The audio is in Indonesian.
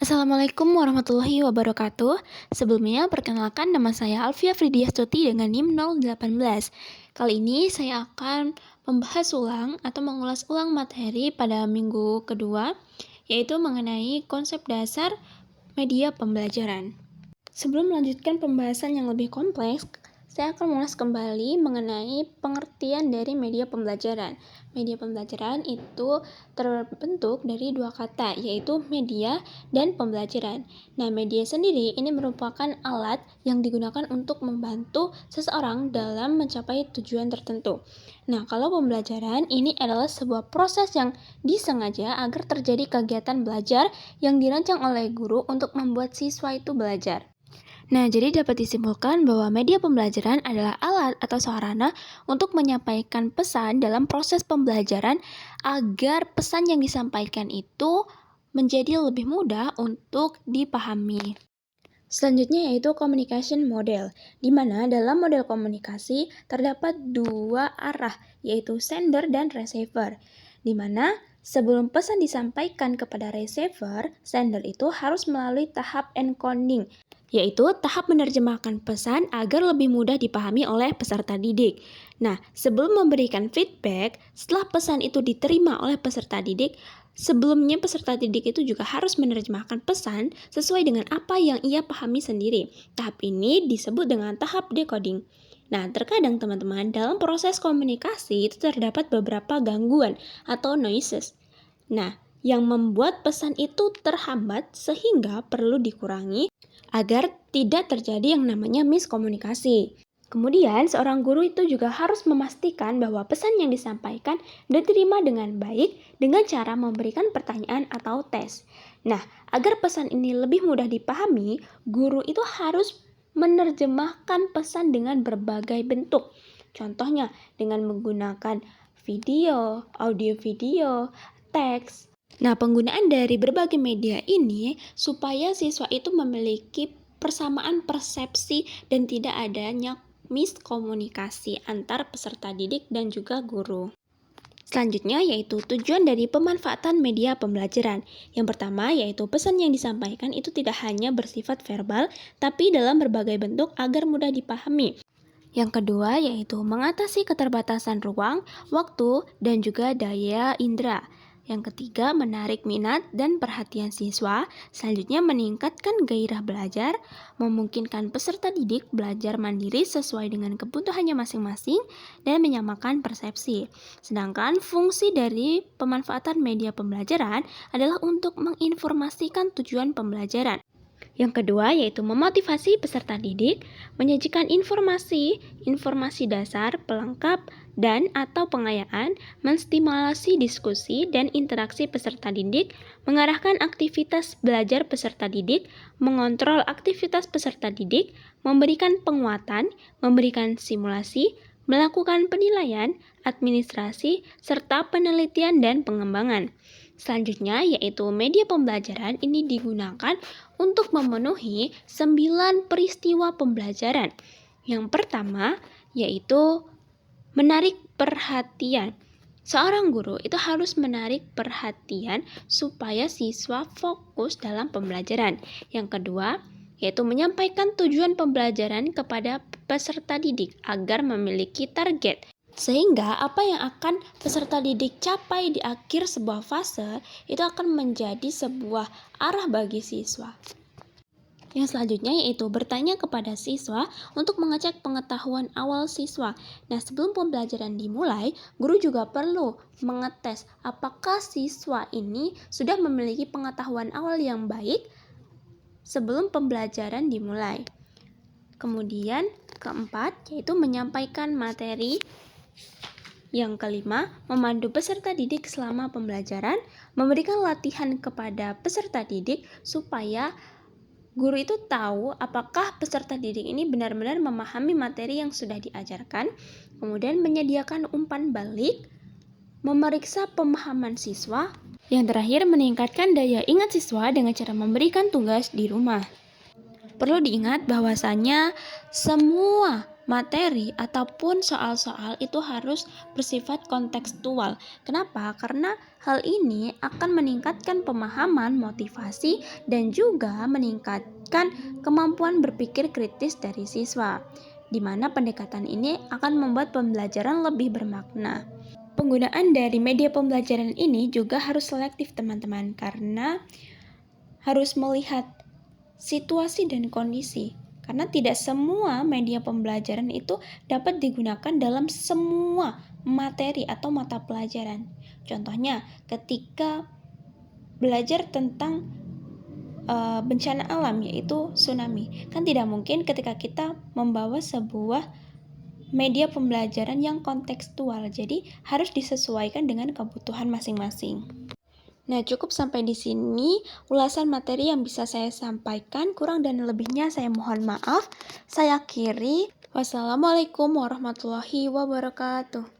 Assalamualaikum warahmatullahi wabarakatuh. Sebelumnya, perkenalkan nama saya Alfia Fridiastuti dengan NIM 018. Kali ini saya akan membahas ulang atau mengulas ulang materi pada minggu kedua, yaitu mengenai konsep dasar media pembelajaran. Sebelum melanjutkan pembahasan yang lebih kompleks, saya akan mengulas kembali mengenai pengertian dari media pembelajaran. Media pembelajaran itu terbentuk dari dua kata, yaitu media dan pembelajaran. Nah, media sendiri ini merupakan alat yang digunakan untuk membantu seseorang dalam mencapai tujuan tertentu. Nah, kalau pembelajaran ini adalah sebuah proses yang disengaja agar terjadi kegiatan belajar yang dirancang oleh guru untuk membuat siswa itu belajar. Nah, jadi dapat disimpulkan bahwa media pembelajaran adalah alat atau sarana untuk menyampaikan pesan dalam proses pembelajaran agar pesan yang disampaikan itu menjadi lebih mudah untuk dipahami. Selanjutnya yaitu communication model, di mana dalam model komunikasi terdapat dua arah, yaitu sender dan receiver, di mana sebelum pesan disampaikan kepada receiver, sender itu harus melalui tahap encoding, yaitu tahap menerjemahkan pesan agar lebih mudah dipahami oleh peserta didik. Nah, sebelum memberikan feedback, setelah pesan itu diterima oleh peserta didik, sebelumnya peserta didik itu juga harus menerjemahkan pesan sesuai dengan apa yang ia pahami sendiri. Tahap ini disebut dengan tahap decoding. Nah, terkadang teman-teman dalam proses komunikasi itu terdapat beberapa gangguan atau noises. Nah, yang membuat pesan itu terhambat sehingga perlu dikurangi agar tidak terjadi yang namanya miskomunikasi. Kemudian, seorang guru itu juga harus memastikan bahwa pesan yang disampaikan diterima dengan baik dengan cara memberikan pertanyaan atau tes. Nah, agar pesan ini lebih mudah dipahami, guru itu harus menerjemahkan pesan dengan berbagai bentuk. Contohnya, dengan menggunakan video, audio video, teks. Nah, penggunaan dari berbagai media ini supaya siswa itu memiliki persamaan persepsi dan tidak adanya miskomunikasi antar peserta didik dan juga guru. Selanjutnya yaitu tujuan dari pemanfaatan media pembelajaran. Yang pertama yaitu pesan yang disampaikan itu tidak hanya bersifat verbal, tapi dalam berbagai bentuk agar mudah dipahami. Yang kedua yaitu mengatasi keterbatasan ruang, waktu, dan juga daya indera. Yang ketiga, menarik minat dan perhatian siswa. Selanjutnya, meningkatkan gairah belajar, memungkinkan peserta didik belajar mandiri sesuai dengan kebutuhannya masing-masing, dan menyamakan persepsi. Sedangkan fungsi dari pemanfaatan media pembelajaran adalah untuk menginformasikan tujuan pembelajaran. Yang kedua yaitu memotivasi peserta didik, menyajikan informasi dasar, pelengkap, dan atau pengayaan, menstimulasi diskusi dan interaksi peserta didik, mengarahkan aktivitas belajar peserta didik, mengontrol aktivitas peserta didik, memberikan penguatan, memberikan simulasi, melakukan penilaian, administrasi, serta penelitian dan pengembangan. Selanjutnya yaitu media pembelajaran ini digunakan untuk memenuhi 9 peristiwa pembelajaran. Yang pertama yaitu menarik perhatian. Seorang guru itu harus menarik perhatian supaya siswa fokus dalam pembelajaran. Yang kedua yaitu menyampaikan tujuan pembelajaran kepada peserta didik agar memiliki target. Sehingga apa yang akan peserta didik capai di akhir sebuah fase itu akan menjadi sebuah arah bagi siswa. Yang selanjutnya yaitu bertanya kepada siswa untuk mengecek pengetahuan awal siswa. Nah, sebelum pembelajaran dimulai, guru juga perlu mengetes apakah siswa ini sudah memiliki pengetahuan awal yang baik sebelum pembelajaran dimulai. Kemudian, keempat yaitu menyampaikan materi. Yang kelima, memandu peserta didik selama pembelajaran, memberikan latihan kepada peserta didik supaya guru itu tahu apakah peserta didik ini benar-benar memahami materi yang sudah diajarkan, kemudian menyediakan umpan balik, memeriksa pemahaman siswa, yang terakhir meningkatkan daya ingat siswa dengan cara memberikan tugas di rumah. Perlu diingat bahwasannya semua materi ataupun soal-soal itu harus bersifat kontekstual. Kenapa? Karena hal ini akan meningkatkan pemahaman, motivasi, dan juga meningkatkan kemampuan berpikir kritis dari siswa, di mana pendekatan ini akan membuat pembelajaran lebih bermakna. Penggunaan dari media pembelajaran ini juga harus selektif, teman-teman, karena harus melihat situasi dan kondisi. Karena tidak semua media pembelajaran itu dapat digunakan dalam semua materi atau mata pelajaran. Contohnya, ketika belajar tentang bencana alam, yaitu tsunami, kan tidak mungkin ketika kita membawa sebuah media pembelajaran yang kontekstual, jadi harus disesuaikan dengan kebutuhan masing-masing. Nah, cukup sampai di sini ulasan materi yang bisa saya sampaikan. Kurang dan lebihnya saya mohon maaf. Saya akhiri. Wassalamualaikum warahmatullahi wabarakatuh.